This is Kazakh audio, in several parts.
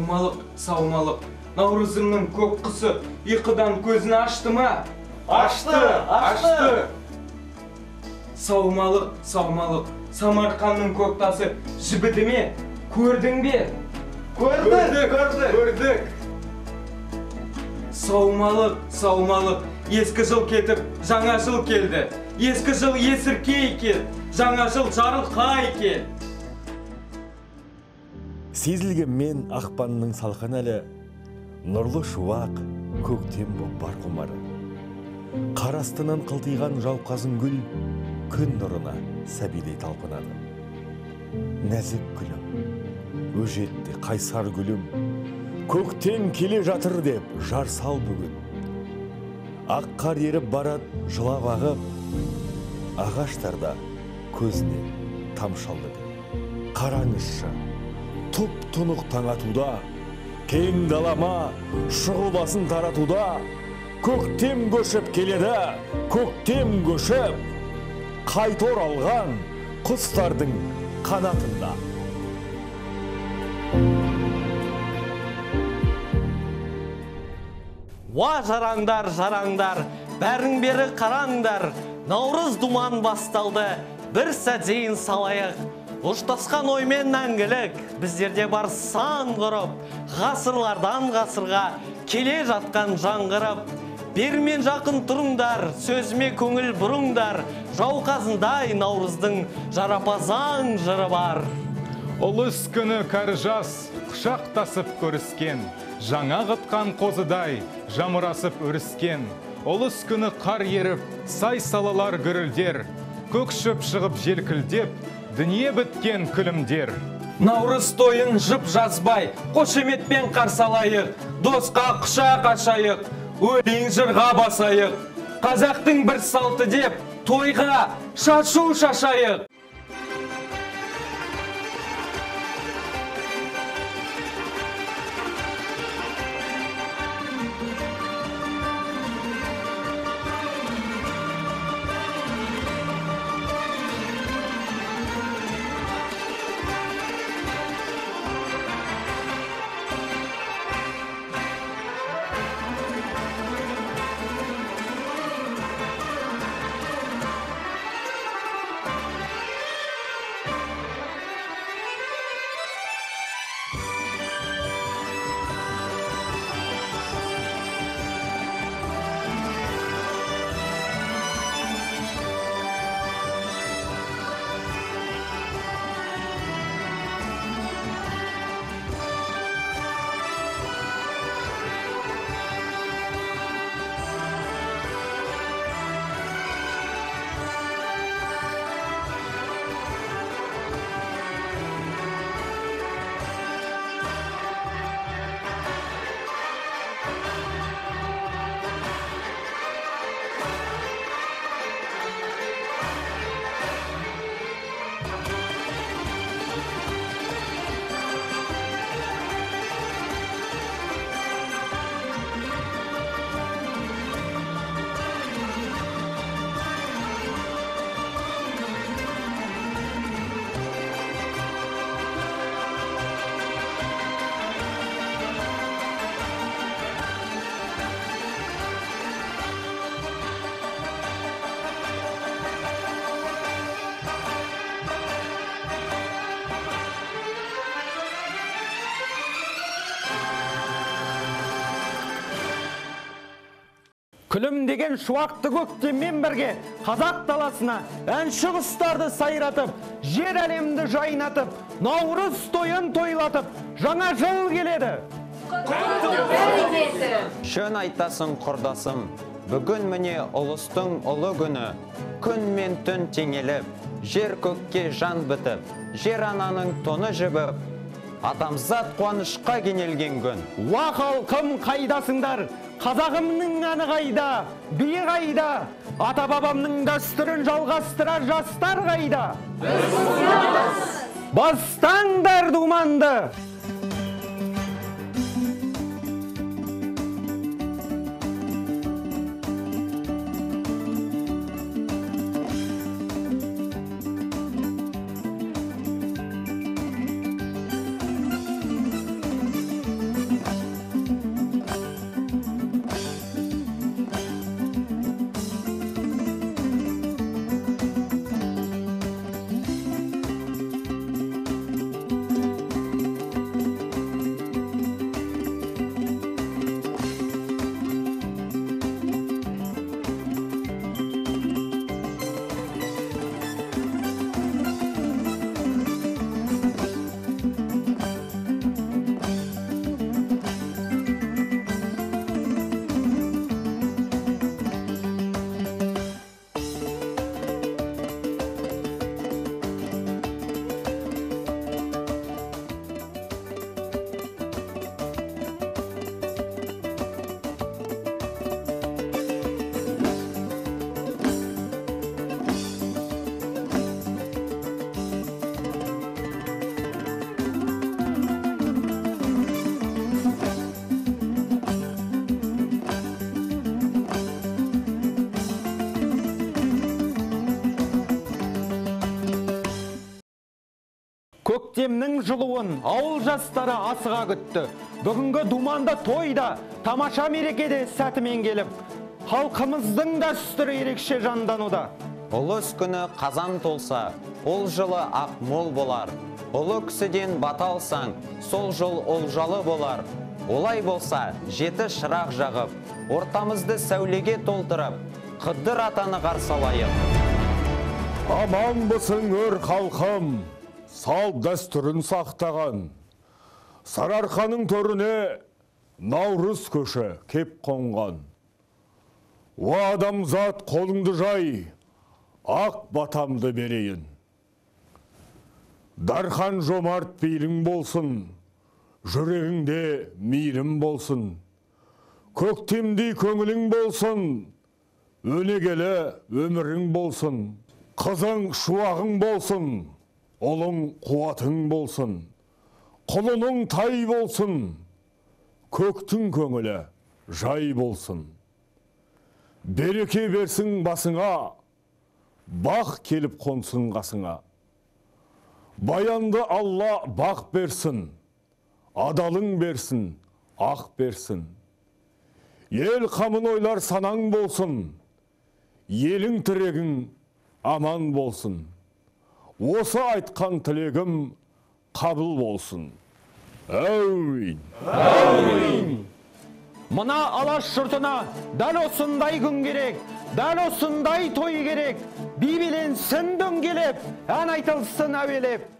Саумалық. Наурызымның көк құсы ұйқыдан көзін ашты ма? Ашты. Саумалық. Самарқанның көк тасы жібіді ме? Көрдің бе? Көрдік. Саумалық. Ескі жыл кетіп, жаңа жыл келді. Ескі жыл есіркей кел, жаңа жыл жарылқай кел. Сезілген мен ақпанның салқын әлі, нұрлы шуақ, көктем боп бар құмары. Қар астынан қылтиған жауқазын гүл, күн нұрына сәбилей талпынады. Нәзік гүлім, өжетті қайсар гүлім, көктем келе жатыр деп жар сал бүгін. Ақ қар еріп барад жылап ағып, ағаштарда көзіне тамшалды. Қараңызшы, тұп-тұнық таң атуда, кең далама шұғыласын таратуда, көктем көшіп келеді, көктем көшіп, қайта оралған құстардың қанатында. Уа жараңдар, бәрің бері қараңдар, наурыз думан басталды, бір сәтзейін салайық. Ұштасқан оймен мәңгілік, біздерде бар сан ғұрып, ғасырлардан ғасырға келе жатқан жаңғырып. Бермен жақын тұрыңдар, сөзіме көңіл бұрыңдар, жауқазындай наурыздың жарапазан жыры бар. Ұлыс күні кәрі жас, құшақтасып көріскен, жаңа ғытқан қозыдай жамырасып өріскен. Ұлыс күні қар еріп, сай салалар гүрілдер, көк шөп шығып желкілдеп, дүние біткен күлімдер. Наурыз тойын жып жазбай, қошеметпен қарсалайық, досқа құшақ ашайық, өлең жырға басайық. Қазақтың бір салты деп, тойға шашу шашайық. Күлім деген шуақты көктеммен бірге қазақ даласына әнші құстарды сайратып, жер әлемді жайнатып, наурыз тойын тойлатып, жаңа жыл келеді. Шын айтасың құрдасым, бүгін міне ұлыстың ұлы күні, күн мен түн теңеліп, жер көкке жан бітіп, жер ананың тоны жібіп, атамзат қуанышқа кенелген күн. Уа халқым қайдасыңдар, қазағымның әні қайда, биі қайда, ата-бабамның дәстүрін жалғастырар жастар қайда? Бастаңдар думанды! Көктемнің жылуын ауыл жастары асыға күтті. Бүгінгі думанды тойда, тамаша мерекеде сәтімен келіп, халқымыздың дәстүрі ерекше жандануда. Ұлыс күні қазан толса, ол жылы ақ мол болар. Ұлы кісіден бата алсаң, сол жыл олжалы болар. Олай болса, жеті шырақ жағып, ортамызды сәулеге толтырып, Қыдыр атаны қарсалайық. Аман бұсың өр халқым, сал дәстүрін сақтаған. Сарыарқаның төріне Наурыз көші кеп қонған. О адамзат қолыңды жай, ақ батамды берейін. Дархан жомарт бейілің болсын, жүрегіңде мейірім болсын. Көктемдей көңілің болсын, өнегелі өмірің болсын. Қызың шуағың болсын, ұлың қуатың болсын. Құлының тай болсын, көктің көңілі жай болсын. Береке берсін басыңа, бақ келіп қонсын қасыңа. Баянды Алла бақ берсін, адалың берсін, ақ берсін. Ел қамын ойлар санаң болсын, елің тірегің аман болсын. Осы айтқан тілегім қабыл болсын. Әумин. Мына алаш жұртына дәл осындай күн керек, дәл осындай той керек. Би биленсін дөңгелеп, ән айтылсын әуелеп.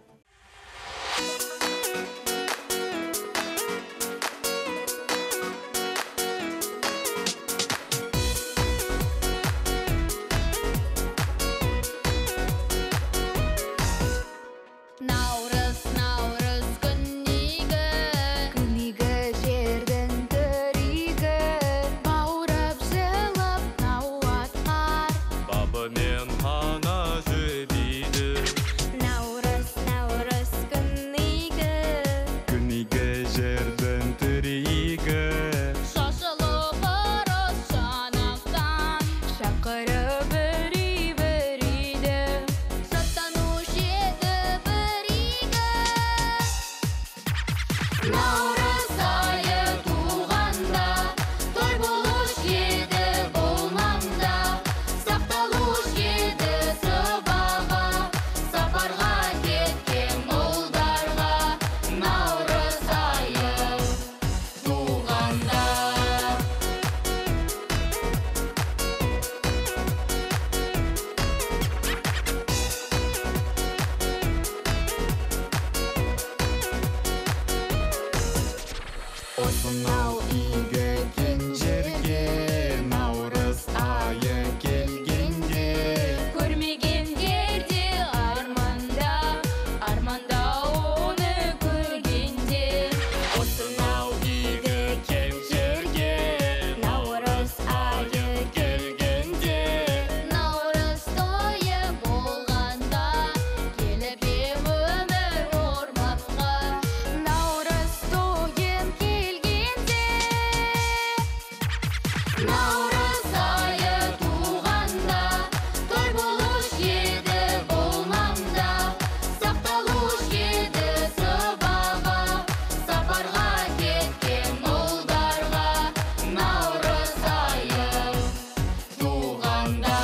Осынау игі кең жерге наурыз айы келгенде, көрмегендер де арманда, арманда оны көргенде. Осынау игі кең жерге наурыз айы келгенде, наурыз тойы болғанда, келіп ем өмір орманға. Наурыз тойын келгенде, наурыз айы туғанда, той болуш еді болмамда, сақталуш еді сыбаға, сапарға кеткен ұлдарға. Наурыз айы туғанда.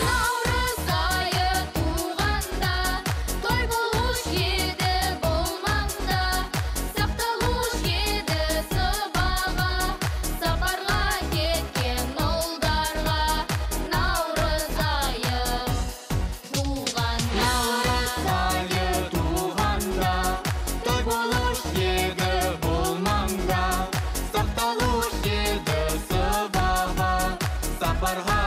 Наурыз айы туғанда, той болуш еді болмамда, сақталуш еді сыбаға, сапарға кеткен ұлдарға. Наурыз айы туғанда. Наурыз айы туғанда, той болуш еді болмамда, сақталуш еді сыбаға, сапарға